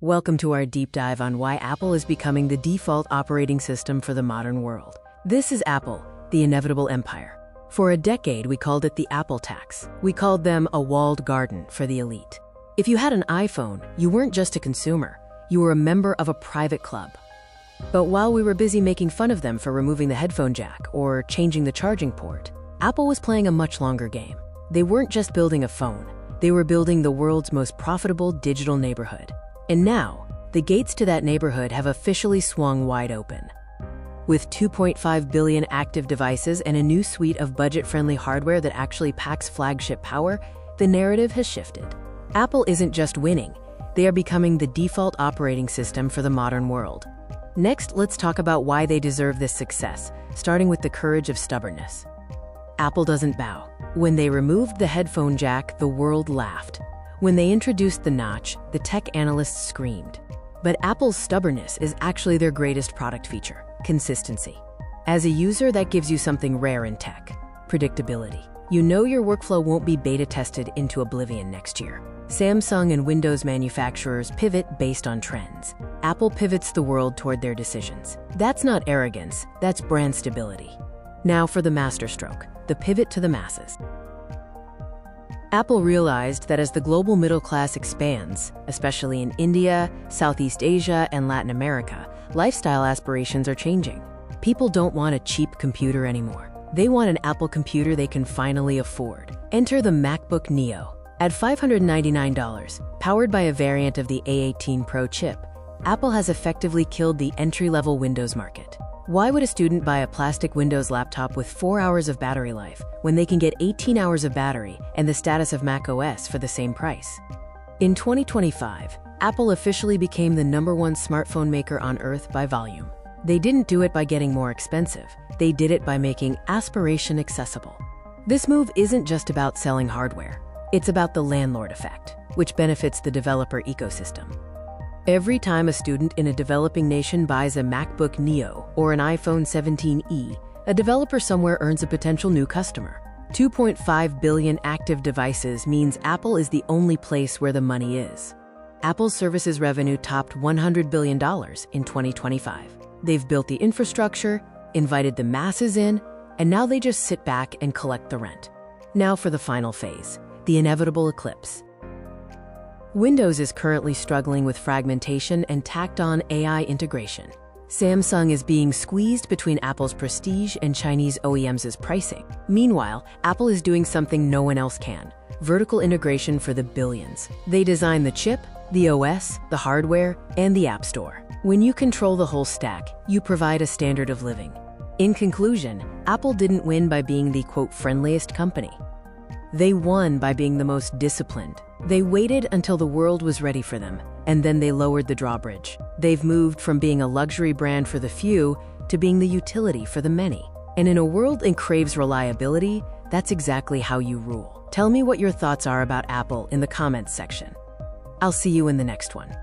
Welcome to our deep dive on why Apple is becoming the default operating system for the modern world. This is Apple, the inevitable empire. For a decade, we called it the Apple tax. We called them a walled garden for the elite. If you had an iPhone, you weren't just a consumer, you were a member of a private club. But while we were busy making fun of them for removing the headphone jack or changing the charging port, Apple was playing a much longer game. They weren't just building a phone, they were building the world's most profitable digital neighborhood. And now, the gates to that neighborhood have officially swung wide open. With 2.5 billion active devices and a new suite of budget-friendly hardware that actually packs flagship power, the narrative has shifted. Apple isn't just winning, they are becoming the default operating system for the modern world. Next, let's talk about why they deserve this success, starting with the courage of stubbornness. Apple doesn't bow. When they removed the headphone jack, the world laughed. When they introduced the notch, the tech analysts screamed. But Apple's stubbornness is actually their greatest product feature: consistency. As a user, that gives you something rare in tech: predictability. You know your workflow won't be beta tested into oblivion next year. Samsung and Windows manufacturers pivot based on trends. Apple pivots the world toward their decisions. That's not arrogance, that's brand stability. Now for the masterstroke, the pivot to the masses. Apple realized that as the global middle class expands, especially in India, Southeast Asia, and Latin America, lifestyle aspirations are changing. People don't want a cheap computer anymore. They want an Apple computer they can finally afford. Enter the MacBook Neo. At $599, powered by a variant of the A18 Pro chip, Apple has effectively killed the entry-level Windows market. Why would a student buy a plastic Windows laptop with 4 hours of battery life when they can get 18 hours of battery and the status of macOS for the same price? In 2025, Apple officially became the #1 smartphone maker on Earth by volume. They didn't do it by getting more expensive, they did it by making aspiration accessible. This move isn't just about selling hardware, it's about the landlord effect, which benefits the developer ecosystem. Every time a student in a developing nation buys a MacBook Neo or an iPhone 17e, a developer somewhere earns a potential new customer. 2.5 billion active devices means Apple is the only place where the money is. Apple's services revenue topped $100 billion in 2025. They've built the infrastructure, invited the masses in, and now they just sit back and collect the rent. Now for the final phase, the inevitable eclipse. Windows is currently struggling with fragmentation and tacked-on AI integration. Samsung is being squeezed between Apple's prestige and Chinese OEMs' pricing. Meanwhile, Apple is doing something no one else can: vertical integration for the billions. They design the chip, the OS, the hardware, and the App Store. When you control the whole stack, you provide a standard of living. In conclusion, Apple didn't win by being the, quote, friendliest company. They won by being the most disciplined. They waited until the world was ready for them, and then they lowered the drawbridge. They've moved from being a luxury brand for the few to being the utility for the many. And in a world that craves reliability, that's exactly how you rule. Tell me what your thoughts are about Apple in the comments section. I'll see you in the next one.